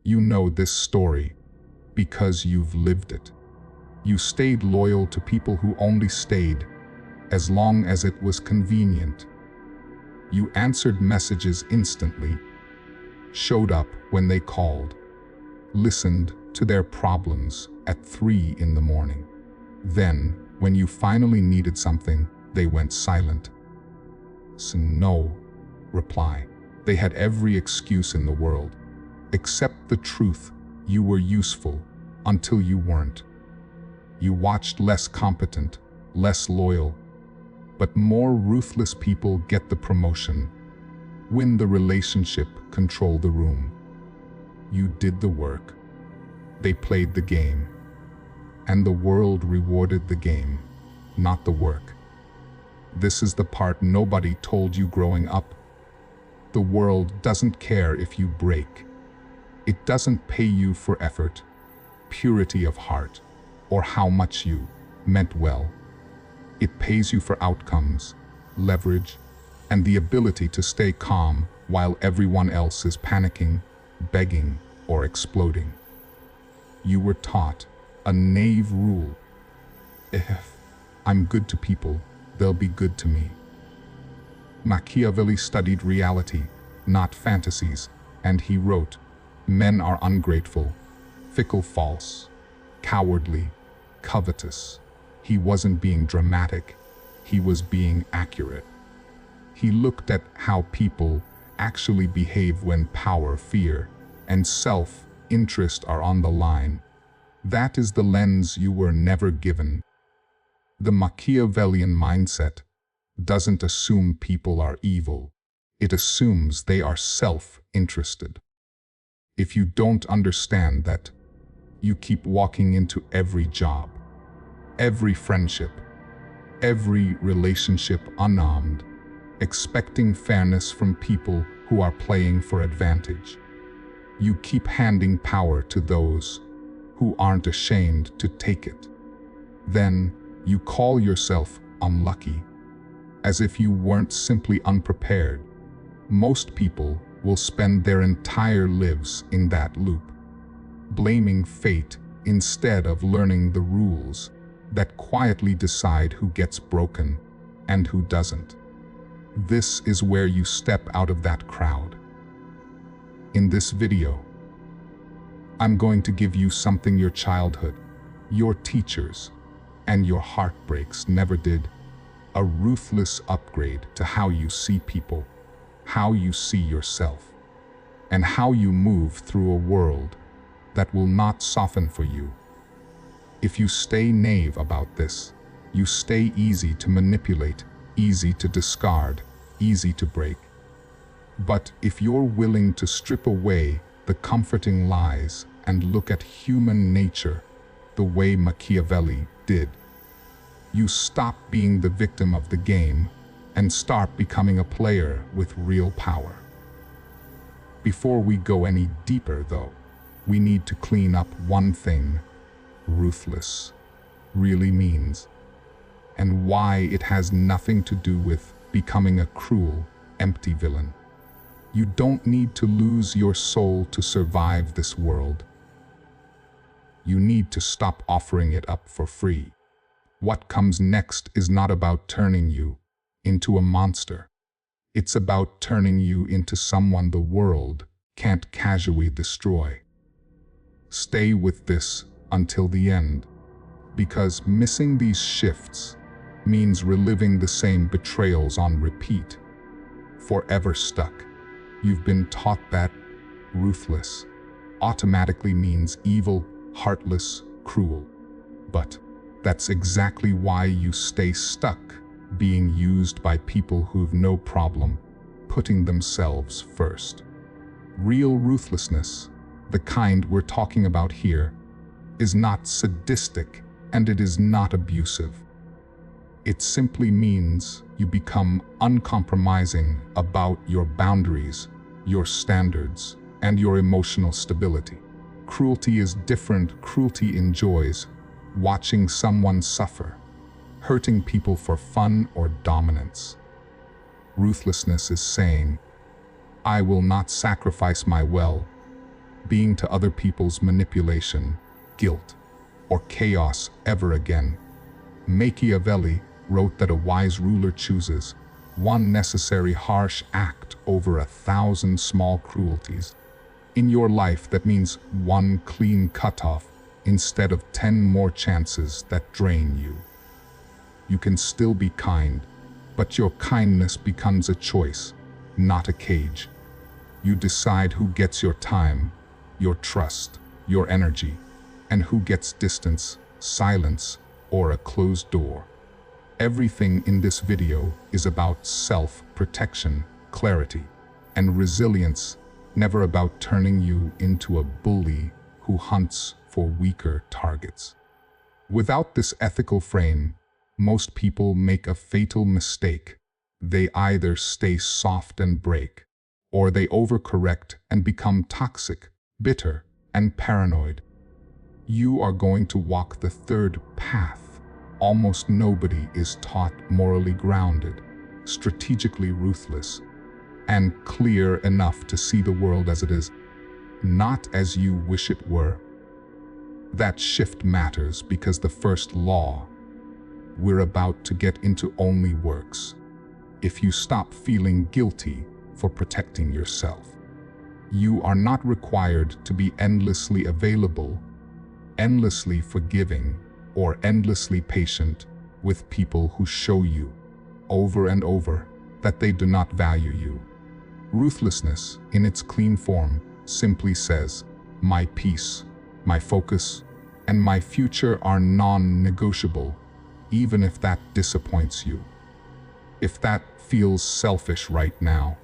You know this story because you've lived it. You stayed loyal to people who only stayed as long as it was convenient. You answered messages instantly, showed up when they called, listened to their problems at 3 in the morning. Then, when you finally needed something, they went silent. So no reply. They had every excuse in the world. Accept the truth, you were useful until you weren't. You watched less competent, less loyal, but more ruthless people get the promotion, win the relationship, control the room. You did the work. They played the game. And the world rewarded the game, not the work. This is the part nobody told you growing up. The world doesn't care if you break. It doesn't pay you for effort, purity of heart, or how much you meant well. It pays you for outcomes, leverage, and the ability to stay calm while everyone else is panicking, begging, or exploding. You were taught a naive rule. If I'm good to people, they'll be good to me. Machiavelli studied reality, not fantasies, and he wrote, "Men are ungrateful, fickle, false, cowardly, covetous." He wasn't being dramatic, he was being accurate. He looked at how people actually behave when power, fear, and self-interest are on the line. That is the lens you were never given. The Machiavellian mindset doesn't assume people are evil. It assumes they are self-interested. If you don't understand that, you keep walking into every job, every friendship, every relationship unarmed, expecting fairness from people who are playing for advantage. You keep handing power to those who aren't ashamed to take it. Then you call yourself unlucky, as if you weren't simply unprepared. Most people will spend their entire lives in that loop, blaming fate instead of learning the rules that quietly decide who gets broken and who doesn't. This is where you step out of that crowd. In this video, I'm going to give you something your childhood, your teachers, and your heartbreaks never did. A ruthless upgrade to how you see people, how you see yourself, and how you move through a world that will not soften for you. If you stay naive about this, you stay easy to manipulate, easy to discard, easy to break. But if you're willing to strip away the comforting lies and look at human nature the way Machiavelli did, you stop being the victim of the game and start becoming a player with real power. Before we go any deeper, though, we need to clean up one thing ruthless really means, and why it has nothing to do with becoming a cruel, empty villain. You don't need to lose your soul to survive this world. You need to stop offering it up for free. What comes next is not about turning you into a monster. It's about turning you into someone the world can't casually destroy. Stay with this until the end, because missing these shifts means reliving the same betrayals on repeat, forever stuck. You've been taught that ruthless automatically means evil, heartless, cruel. But that's exactly why you stay stuck, being used by people who've no problem putting themselves first. Real ruthlessness, the kind we're talking about here, is not sadistic and it is not abusive. It simply means you become uncompromising about your boundaries, your standards, and your emotional stability. Cruelty is different. Cruelty enjoys watching someone suffer, hurting people for fun or dominance. Ruthlessness is saying, I will not sacrifice my well-being being to other people's manipulation, guilt, or chaos ever again. Machiavelli wrote that a wise ruler chooses one necessary harsh act over 1,000 small cruelties. In your life, that means one clean cutoff instead of 10 more chances that drain you. You can still be kind, but your kindness becomes a choice, not a cage. You decide who gets your time, your trust, your energy, and who gets distance, silence, or a closed door. Everything in this video is about self-protection, clarity, and resilience, never about turning you into a bully who hunts for weaker targets. Without this ethical frame, most people make a fatal mistake. They either stay soft and break, or they overcorrect and become toxic, bitter, and paranoid. You are going to walk the third path. Almost nobody is taught morally grounded, strategically ruthless, and clear enough to see the world as it is, not as you wish it were. That shift matters because the first law we're about to get into only works if you stop feeling guilty for protecting yourself. You are not required to be endlessly available, endlessly forgiving, or endlessly patient with people who show you, over and over, that they do not value you. Ruthlessness, in its clean form, simply says, my peace, my focus, and my future are non-negotiable, even if that disappoints you. If that feels selfish right now,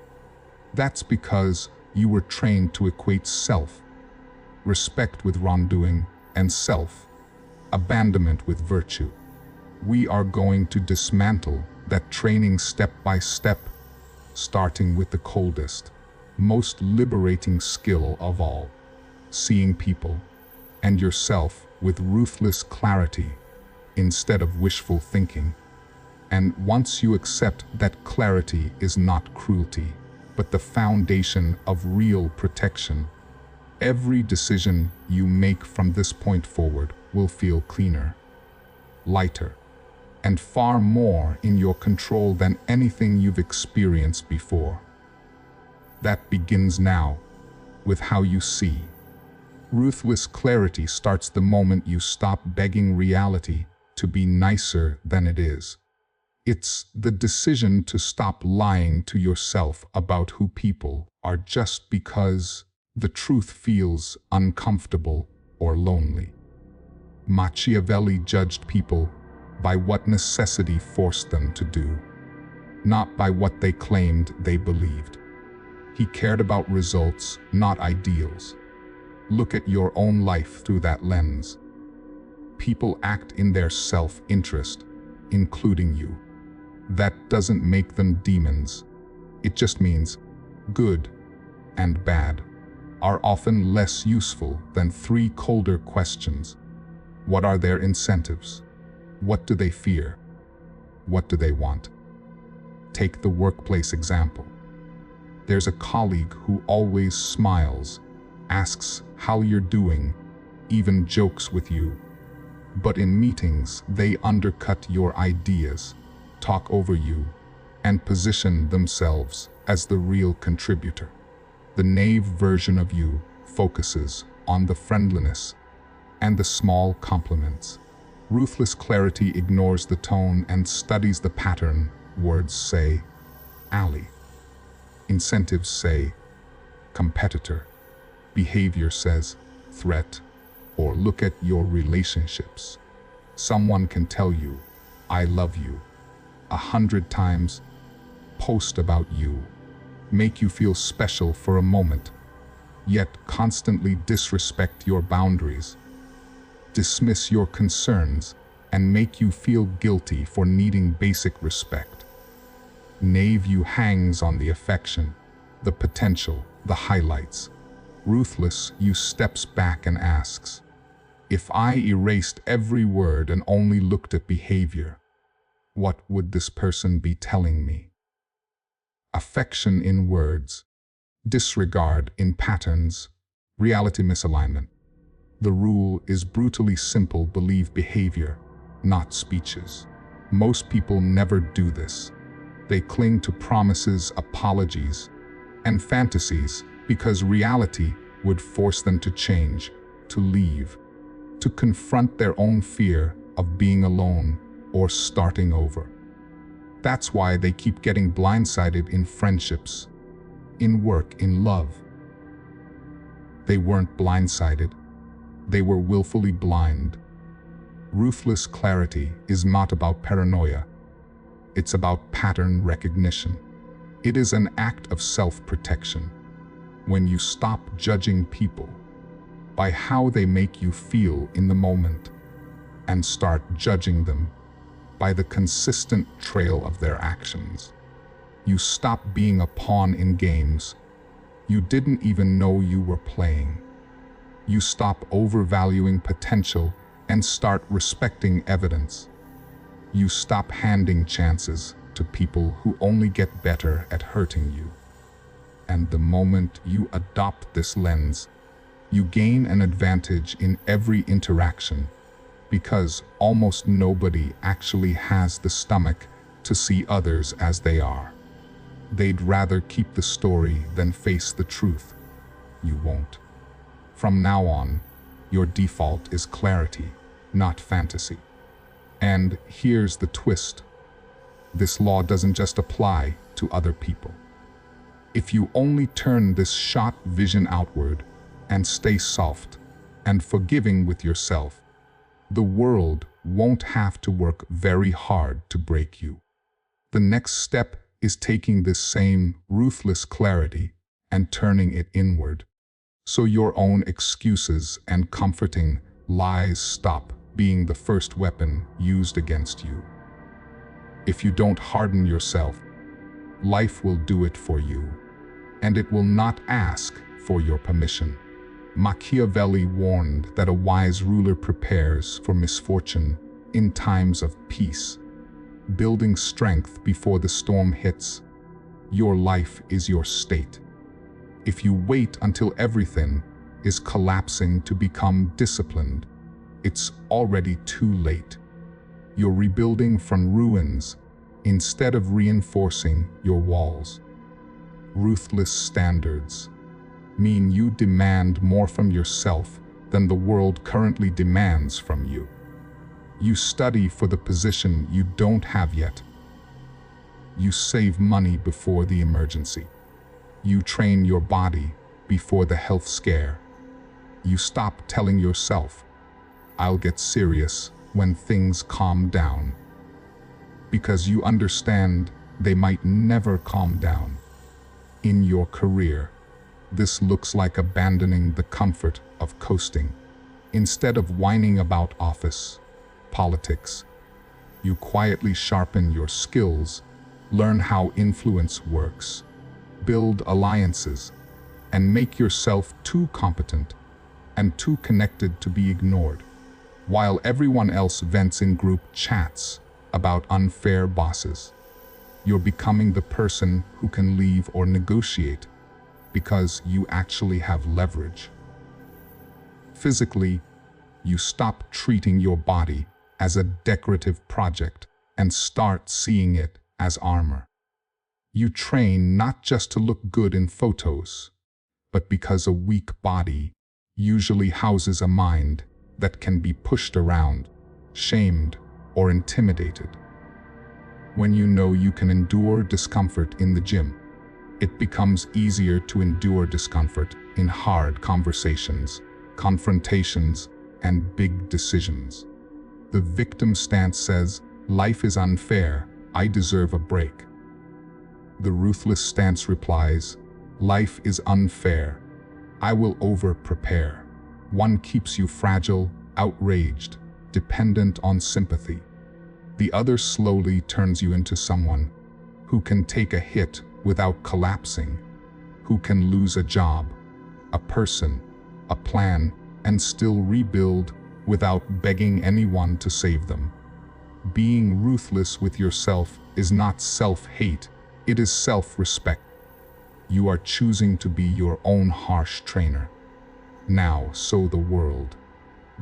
that's because you were trained to equate self-respect with wrongdoing and self-abandonment with virtue. We are going to dismantle that training step by step, starting with the coldest, most liberating skill of all, seeing people and yourself with ruthless clarity instead of wishful thinking. And once you accept that clarity is not cruelty, but the foundation of real protection, every decision you make from this point forward will feel cleaner, lighter, and far more in your control than anything you've experienced before. That begins now, with how you see. Ruthless clarity starts the moment you stop begging reality to be nicer than it is. It's the decision to stop lying to yourself about who people are just because the truth feels uncomfortable or lonely. Machiavelli judged people by what necessity forced them to do, not by what they claimed they believed. He cared about results, not ideals. Look at your own life through that lens. People act in their self-interest, including you. That doesn't make them demons. It just means good and bad are often less useful than 3 colder questions. What are their incentives? What do they fear? What do they want? Take the workplace example. There's a colleague who always smiles, asks how you're doing, even jokes with you. But in meetings, they undercut your ideas, talk over you, and position themselves as the real contributor. The knave version of you focuses on the friendliness and the small compliments. Ruthless clarity ignores the tone and studies the pattern. Words say, ally. Incentives say, competitor. Behavior says, threat. Or look at your relationships. Someone can tell you, I love you, 100 times, post about you, make you feel special for a moment, yet constantly disrespect your boundaries, dismiss your concerns, and make you feel guilty for needing basic respect. Knave you hangs on the affection, the potential, the highlights. Ruthless you steps back and asks, if I erased every word and only looked at behavior, what would this person be telling me? Affection in words, disregard in patterns, Reality misalignment. The rule is brutally simple: believe behavior, not speeches. Most people never do this. They cling to promises, apologies, and fantasies because reality would force them to change, to leave, to confront their own fear of being alone or starting over. That's why they keep getting blindsided in friendships, in work, in love. They weren't blindsided. They were willfully blind. Ruthless clarity is not about paranoia. It's about pattern recognition. It is an act of self-protection. When you stop judging people by how they make you feel in the moment and start judging them by the consistent trail of their actions, you stop being a pawn in games you didn't even know you were playing. You stop overvaluing potential and start respecting evidence. You stop handing chances to people who only get better at hurting you. And the moment you adopt this lens, you gain an advantage in every interaction, because almost nobody actually has the stomach to see others as they are. They'd rather keep the story than face the truth. You won't. From now on, your default is clarity, not fantasy. And here's the twist. This law doesn't just apply to other people. If you only turn this shot vision outward and stay soft and forgiving with yourself, the world won't have to work very hard to break you. The next step is taking this same ruthless clarity and turning it inward, so your own excuses and comforting lies stop being the first weapon used against you. If you don't harden yourself, life will do it for you, and it will not ask for your permission. Machiavelli warned that a wise ruler prepares for misfortune in times of peace, building strength before the storm hits. Your life is your state. If you wait until everything is collapsing to become disciplined, it's already too late. You're rebuilding from ruins instead of reinforcing your walls. Ruthless standards mean you demand more from yourself than the world currently demands from you. You study for the position you don't have yet. You save money before the emergency. You train your body before the health scare. You stop telling yourself, "I'll get serious when things calm down," because you understand they might never calm down. In your career, this looks like abandoning the comfort of coasting. Instead of whining about office politics, you quietly sharpen your skills, learn how influence works, build alliances, and make yourself too competent and too connected to be ignored, while everyone else vents in group chats about unfair bosses. You're becoming the person who can leave or negotiate because you actually have leverage. Physically, you stop treating your body as a decorative project and start seeing it as armor. You train not just to look good in photos, but because a weak body usually houses a mind that can be pushed around, shamed, or intimidated. When you know you can endure discomfort in the gym, it becomes easier to endure discomfort in hard conversations, confrontations, and big decisions. The victim stance says, "Life is unfair, I deserve a break." The ruthless stance replies, "Life is unfair, I will over-prepare." One keeps you fragile, outraged, dependent on sympathy. The other slowly turns you into someone who can take a hit without collapsing, who can lose a job, a person, a plan, and still rebuild without begging anyone to save them. Being ruthless with yourself is not self-hate, it is self-respect. You are choosing to be your own harsh trainer. now, so the world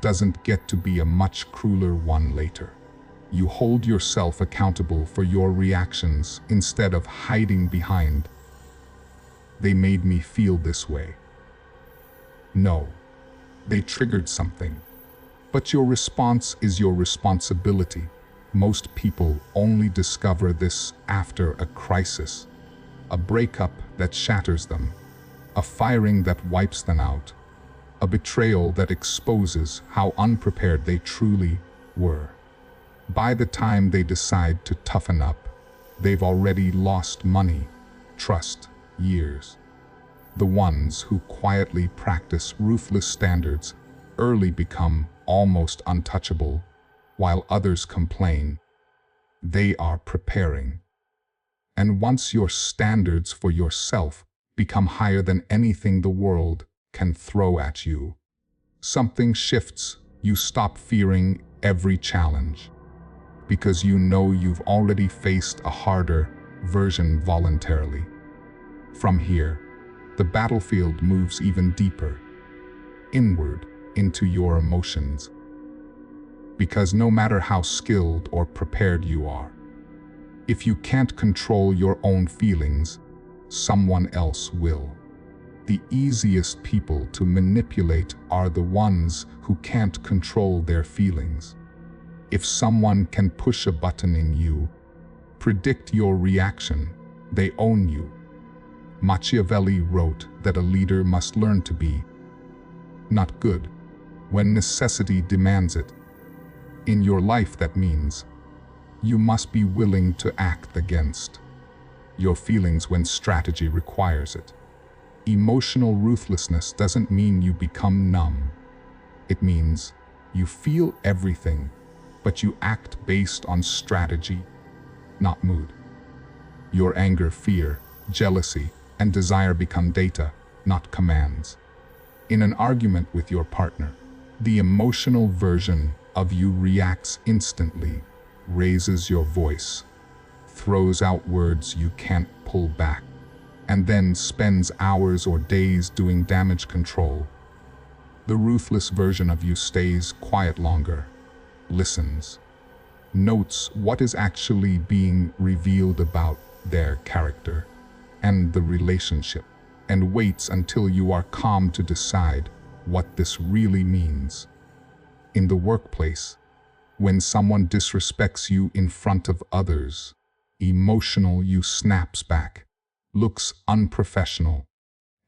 doesn't get to be a much crueler one later. You hold yourself accountable for your reactions instead of hiding behind, "They made me feel this way." No, they triggered something. But your response is your responsibility. Most people only discover this after a crisis, a breakup that shatters them, a firing that wipes them out, a betrayal that exposes how unprepared they truly were. By the time they decide to toughen up, they've already lost money, trust, years. The ones who quietly practice ruthless standards early become almost untouchable, while others complain. They are preparing. And once your standards for yourself become higher than anything the world can throw at you, something shifts. You stop fearing every challenge, because you know you've already faced a harder version voluntarily. From here, the battlefield moves even deeper, inward into your emotions. Because no matter how skilled or prepared you are, if you can't control your own feelings, someone else will. The easiest people to manipulate are the ones who can't control their feelings. If someone can push a button in you, predict your reaction, they own you. Machiavelli wrote that a leader must learn to be not good when necessity demands it. In your life, that means you must be willing to act against your feelings when strategy requires it. Emotional ruthlessness doesn't mean you become numb. It means you feel everything, but you act based on strategy, not mood. Your anger, fear, jealousy, and desire become data, not commands. In an argument with your partner, the emotional version of you reacts instantly, raises your voice, throws out words you can't pull back, and then spends hours or days doing damage control. The ruthless version of you stays quiet longer, listens, notes what is actually being revealed about their character and the relationship, and waits until you are calm to decide what this really means. In the workplace, when someone disrespects you in front of others, emotional you snaps back, looks unprofessional,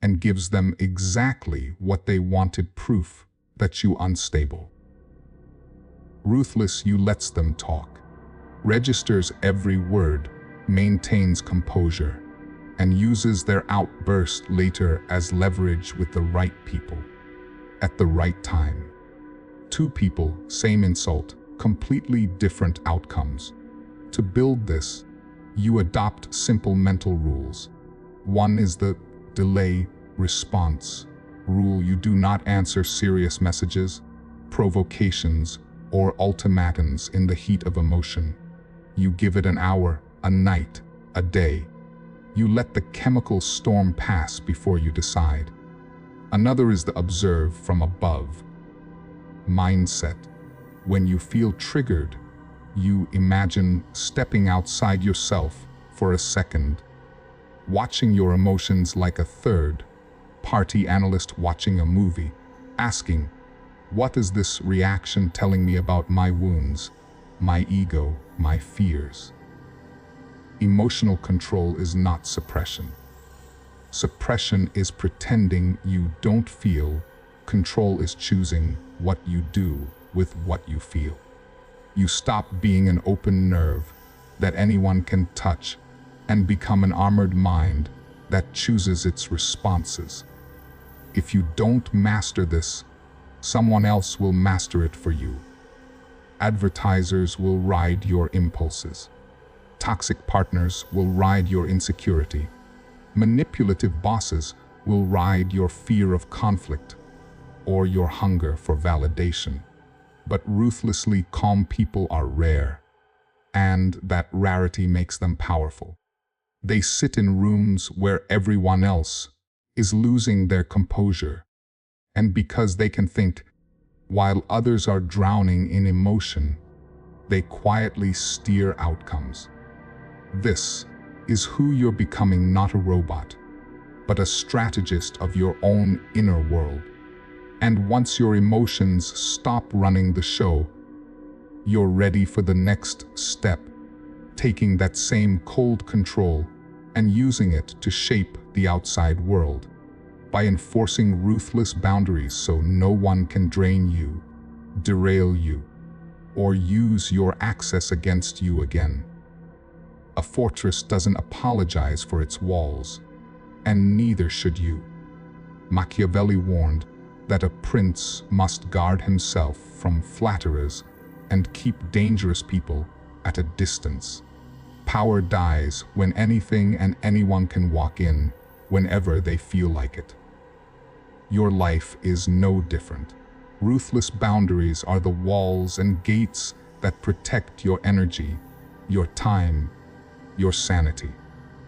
and gives them exactly what they wanted: proof that you unstable. Ruthless you lets them talk, registers every word, maintains composure, and uses their outburst later as leverage with the right people, at the right time. Two people, same insult, completely different outcomes. To build this, you adopt simple mental rules. One is the delay response rule. You do not answer serious messages, provocations, or ultimatums in the heat of emotion. You give it an hour, a night, a day. You let the chemical storm pass before you decide. Another is the observe from above mindset. When you feel triggered, you imagine stepping outside yourself for a second, watching your emotions like a third-party analyst watching a movie, asking, what is this reaction telling me about my wounds, my ego, my fears? Emotional control is not suppression. Suppression is pretending you don't feel. Control is choosing what you do with what you feel. You stop being an open nerve that anyone can touch and become an armored mind that chooses its responses. If you don't master this, someone else will master it for you. Advertisers will ride your impulses. Toxic partners will ride your insecurity. Manipulative bosses will ride your fear of conflict or your hunger for validation. But ruthlessly calm people are rare, and that rarity makes them powerful. They sit in rooms where everyone else is losing their composure, And because they can think, while others are drowning in emotion, they quietly steer outcomes. This is who you're becoming, not a robot, but a strategist of your own inner world. And once your emotions stop running the show, you're ready for the next step, taking that same cold control and using it to shape the outside world by enforcing ruthless boundaries so no one can drain you, derail you, or use your access against you again. A fortress doesn't apologize for its walls, and neither should you. Machiavelli warned that a prince must guard himself from flatterers and keep dangerous people at a distance. Power dies when anything and anyone can walk in whenever they feel like it. Your life is no different. Ruthless boundaries are the walls and gates that protect your energy, your time, your sanity.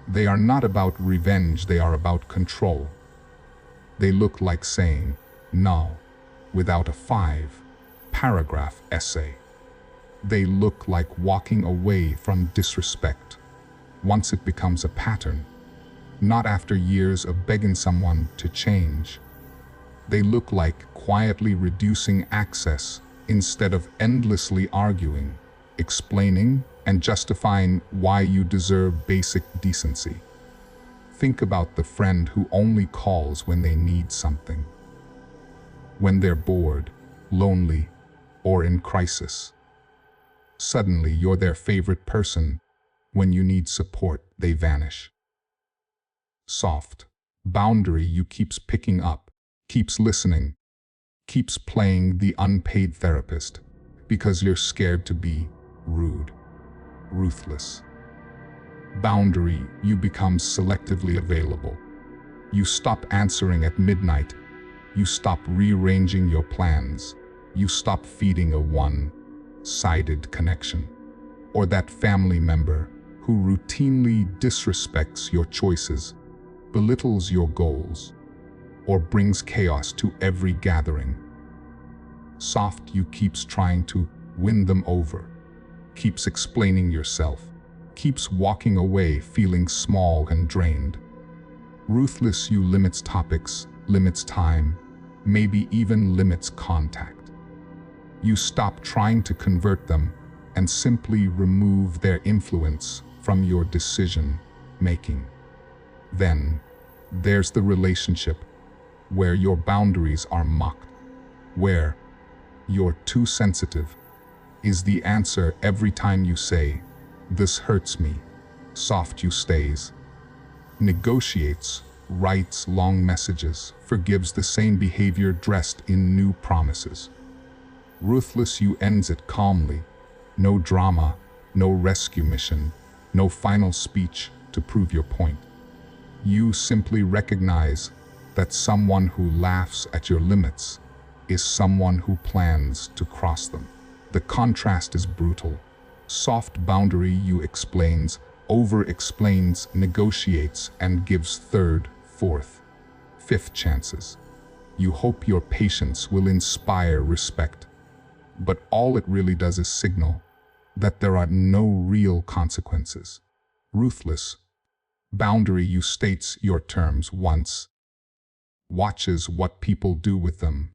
They are not about revenge, they are about control. They look like saying no without a 5-paragraph essay. They look like walking away from disrespect once it becomes a pattern, not after years of begging someone to change. They look like quietly reducing access instead of endlessly arguing, explaining, and justifying why you deserve basic decency. Think about the friend who only calls when they need something, when they're bored, lonely, or in crisis. Suddenly, you're their favorite person. When you need support, they vanish. Soft boundary you keeps picking up, keeps listening, keeps playing the unpaid therapist because you're scared to be rude, ruthless. Boundary, you become selectively available. You stop answering at midnight. You stop rearranging your plans. You stop feeding a one-sided connection, or that family member who routinely disrespects your choices, belittles your goals, or brings chaos to every gathering. Soft, you keeps trying to win them over, keeps explaining yourself, keeps walking away feeling small and drained. Ruthless, you limits topics, limits time, maybe even limits contact. You stop trying to convert them and simply remove their influence from your decision making. Then there's the relationship where your boundaries are mocked, where "you're too sensitive" is the answer every time you say, "This hurts me." Soft, you stays, negotiates, writes long messages, forgives the same behavior dressed in new promises. Ruthless, you ends it calmly. No drama, no rescue mission, no final speech to prove your point. You simply recognize that someone who laughs at your limits is someone who plans to cross them. The contrast is brutal. Soft boundary, you explains, over-explains, negotiates, and gives third, fourth, fifth chances. You hope your patience will inspire respect, but all it really does is signal that there are no real consequences. Ruthless boundary, you states your terms once, watches what people do with them,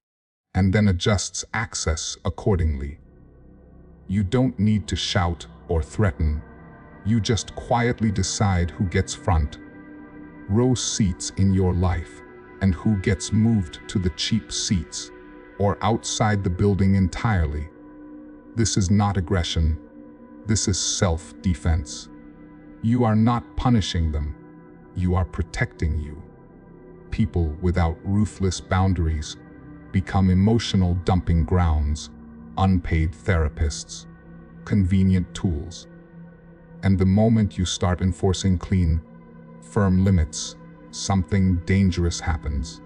and then adjusts access accordingly. You don't need to shout or threaten. You just quietly decide who gets front row seats in your life and who gets moved to the cheap seats or outside the building entirely. This is not aggression. This is self-defense. You are not punishing them. You are protecting you. People without ruthless boundaries become emotional dumping grounds, unpaid therapists, convenient tools. And the moment you start enforcing clean, firm limits, something dangerous happens.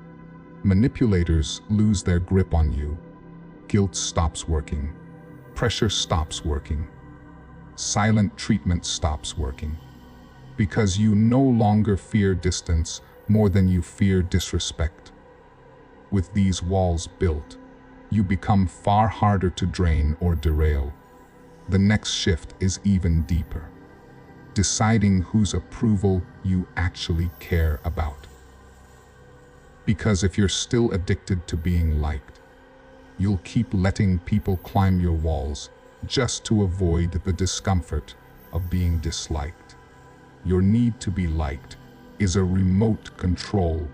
Manipulators lose their grip on you. Guilt stops working. Pressure stops working. Silent treatment stops working. Because you no longer fear distance more than you fear disrespect. With these walls built, you become far harder to drain or derail. The next shift is even deeper. Deciding whose approval you actually care about. Because if you're still addicted to being liked, you'll keep letting people climb your walls just to avoid the discomfort of being disliked. Your need to be liked is a remote control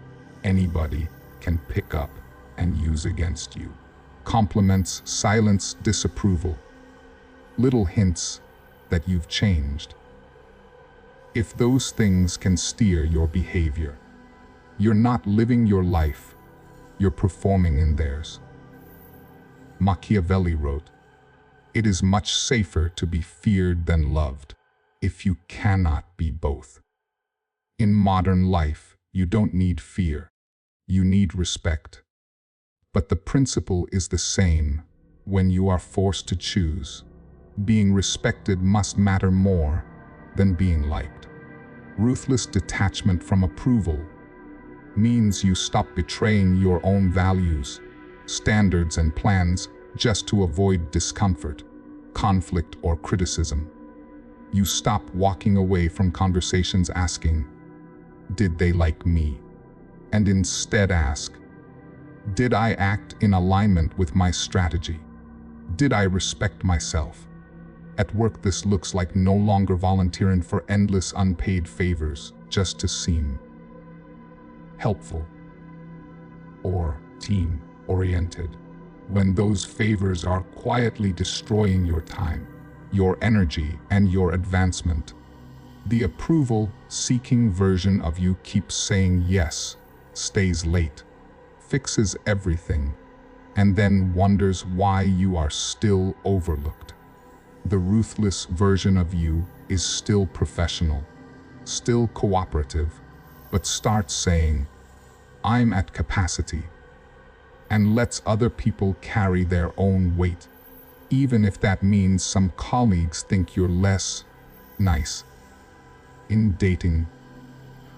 anybody can pick up and use against you. Compliments silence disapproval. Little hints that you've changed. If those things can steer your behavior, you're not living your life, you're performing in theirs. Machiavelli wrote, "It is much safer to be feared than loved, if you cannot be both." In modern life, you don't need fear, you need respect. But the principle is the same when you are forced to choose. Being respected must matter more than being liked. Ruthless detachment from approval means you stop betraying your own values, standards, and plans just to avoid discomfort, conflict, or criticism. You stop walking away from conversations asking, "Did they like me?" and instead ask, "Did I act in alignment with my strategy? Did I respect myself?" At work, this looks like no longer volunteering for endless unpaid favors just to seem helpful or team-oriented, when those favors are quietly destroying your time, your energy, and your advancement. The approval-seeking version of you keeps saying yes, stays late, fixes everything, and then wonders why you are still overlooked. The ruthless version of you is still professional, still cooperative, but starts saying, "I'm at capacity," and lets other people carry their own weight, even if that means some colleagues think you're less nice. In dating,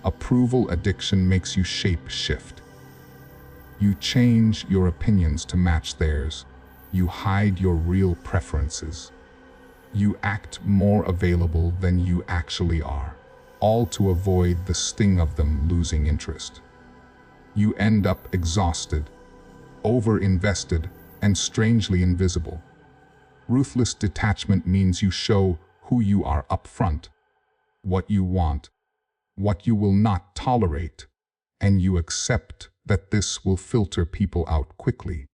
approval addiction makes you shape-shift. You change your opinions to match theirs. You hide your real preferences. You act more available than you actually are, all to avoid the sting of them losing interest. You end up exhausted, over-invested, and strangely invisible. Ruthless detachment means you show who you are up front, what you want, what you will not tolerate, and you accept that this will filter people out quickly.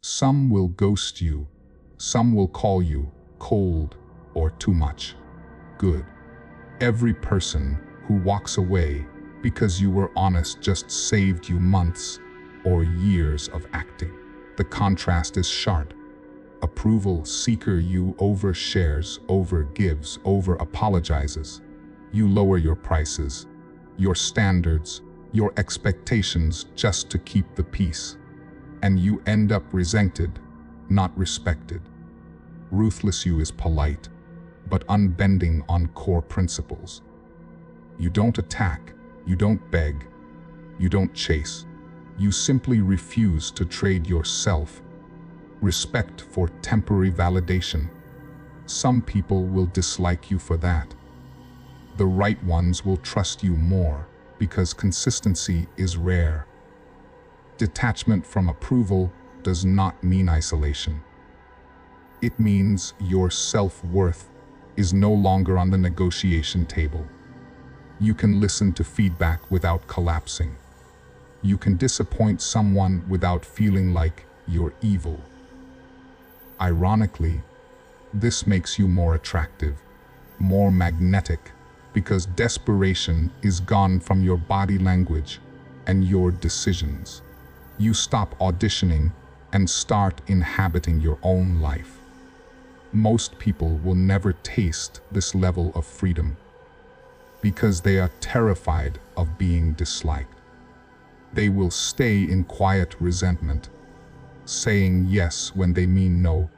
Some will ghost you, some will call you cold or too much. Good. Every person who walks away because you were honest just saved you months or years of acting. The contrast is sharp. Approval seeker you overshares, overgives, over-apologizes. You lower your prices, your standards, your expectations just to keep the peace. And you end up resented, not respected. Ruthless you is polite, but unbending on core principles. You don't attack, you don't beg, you don't chase. You simply refuse to trade yourself, respect for temporary validation. Some people will dislike you for that. The right ones will trust you more because consistency is rare. Detachment from approval does not mean isolation. It means your self-worth is no longer on the negotiation table. You can listen to feedback without collapsing. You can disappoint someone without feeling like you're evil. Ironically, this makes you more attractive, more magnetic, because desperation is gone from your body language and your decisions. You stop auditioning and start inhabiting your own life. Most people will never taste this level of freedom because they are terrified of being disliked. They will stay in quiet resentment, saying yes when they mean no,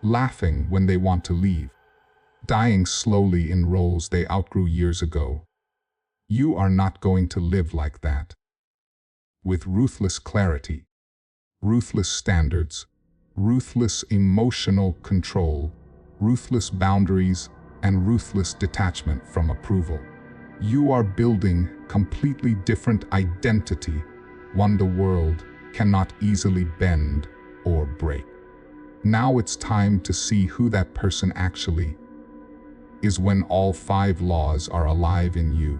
laughing when they want to leave, dying slowly in roles they outgrew years ago. You are not going to live like that. with ruthless clarity, ruthless standards, ruthless emotional control, ruthless boundaries, and ruthless detachment from approval. You are building completely different identity, one the world cannot easily bend or break. Now it's time to see who that person actually is when all 5 laws are alive in you,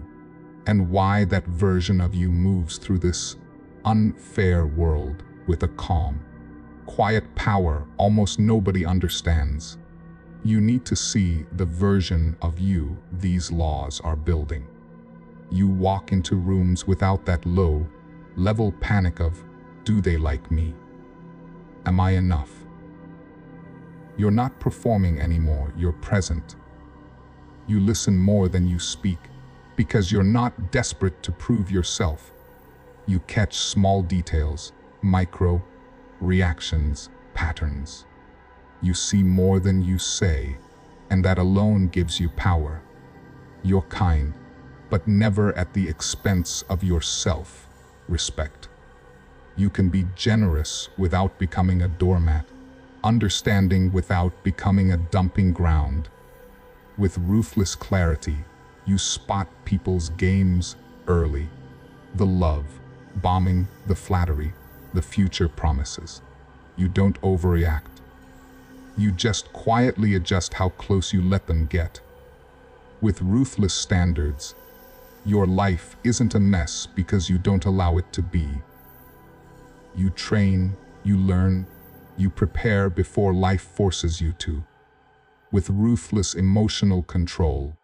and why that version of you moves through this unfair world with a calm, quiet power almost nobody understands. You need to see the version of you these laws are building. You walk into rooms without that low-level panic of, do they like me? Am I enough? You're not performing anymore, you're present. You listen more than you speak, because you're not desperate to prove yourself. You catch small details, micro reactions, patterns. You see more than you say, and that alone gives you power. You're kind, but never at the expense of your self-respect. You can be generous without becoming a doormat, understanding without becoming a dumping ground. With ruthless clarity, you spot people's games early. The love, bombing, the flattery, the future promises. You don't overreact. You just quietly adjust how close you let them get. With ruthless standards, your life isn't a mess because you don't allow it to be. You train, you learn, you prepare before life forces you to. With ruthless emotional control,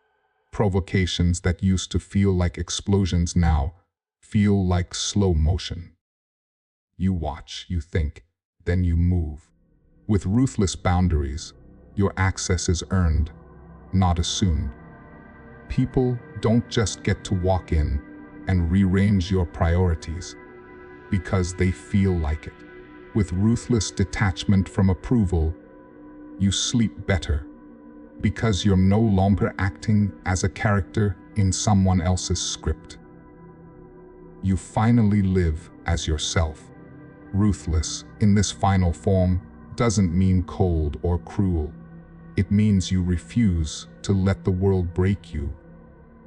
provocations that used to feel like explosions now feel like slow motion. You watch, you think, then you move. With ruthless boundaries, your access is earned, not assumed. People don't just get to walk in and rearrange your priorities because they feel like it. With ruthless detachment from approval, you sleep better because you're no longer acting as a character in someone else's script. You finally live as yourself. Ruthless, in this final form, doesn't mean cold or cruel. It means you refuse to let the world break you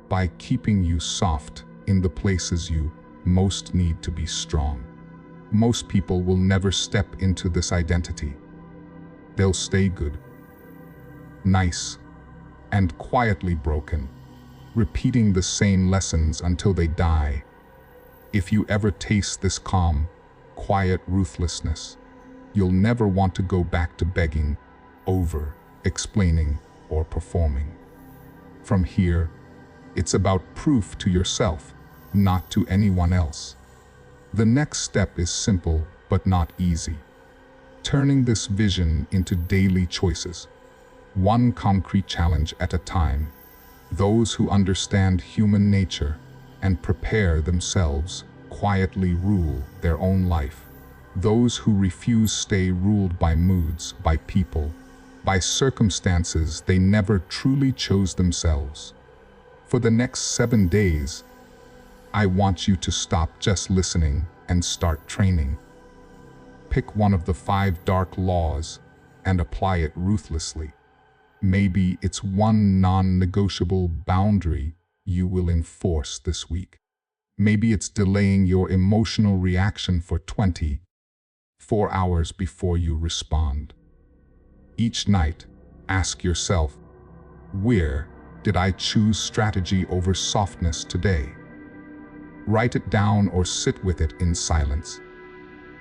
by keeping you soft in the places you most need to be strong. Most people will never step into this identity. They'll stay good, nice, and quietly broken, repeating the same lessons until they die. If you ever taste this calm, quiet ruthlessness, you'll never want to go back to begging, over-explaining, or performing. From here, it's about proof to yourself, not to anyone else. The next step is simple but not easy. Turning this vision into daily choices, one concrete challenge at a time. Those who understand human nature and prepare themselves quietly rule their own life. Those who refuse stay ruled by moods, by people, by circumstances they never truly chose themselves. For the next 7 days, I want you to stop just listening and start training. Pick one of the 5 dark laws and apply it ruthlessly. Maybe it's one non-negotiable boundary you will enforce this week. Maybe it's delaying your emotional reaction for 24 hours before you respond. Each night, ask yourself, where did I choose strategy over softness today? Write it down or sit with it in silence.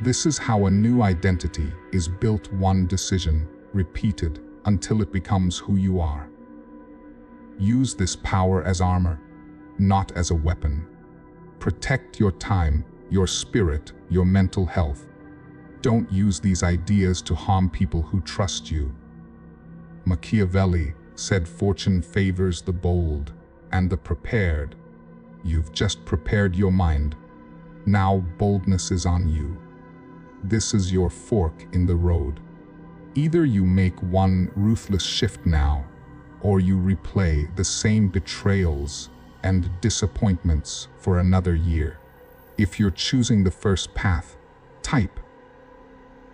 This is how a new identity is built, one decision, repeated, until it becomes who you are. Use this power as armor, not as a weapon. Protect your time, your spirit, your mental health. Don't use these ideas to harm people who trust you. Machiavelli said fortune favors the bold and the prepared. You've just prepared your mind. Now boldness is on you. This is your fork in the road. Either you make one ruthless shift now, or you replay the same betrayals and disappointments for another year. If you're choosing the first path, type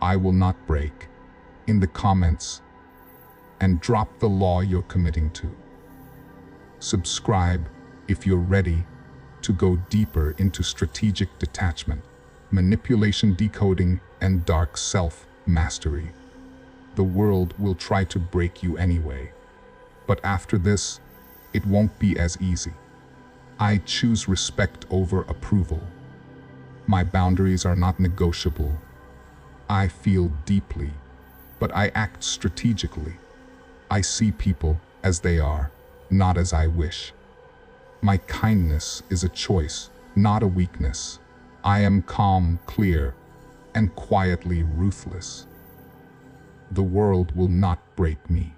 "I will not break" in the comments and drop the law you're committing to. Subscribe if you're ready to go deeper into strategic detachment, manipulation decoding, and dark self-mastery. The world will try to break you anyway, but after this, it won't be as easy. I choose respect over approval. My boundaries are not negotiable. I feel deeply, but I act strategically. I see people as they are, not as I wish. My kindness is a choice, not a weakness. I am calm, clear, and quietly ruthless. The world will not break me.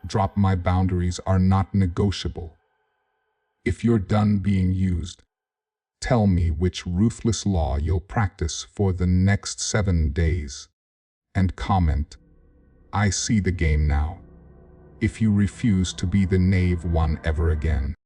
Drop my boundaries are not negotiable. If you're done being used, tell me which ruthless law you'll practice for the next 7 days. And comment, "I see the game now," if you refuse to be the knave one ever again.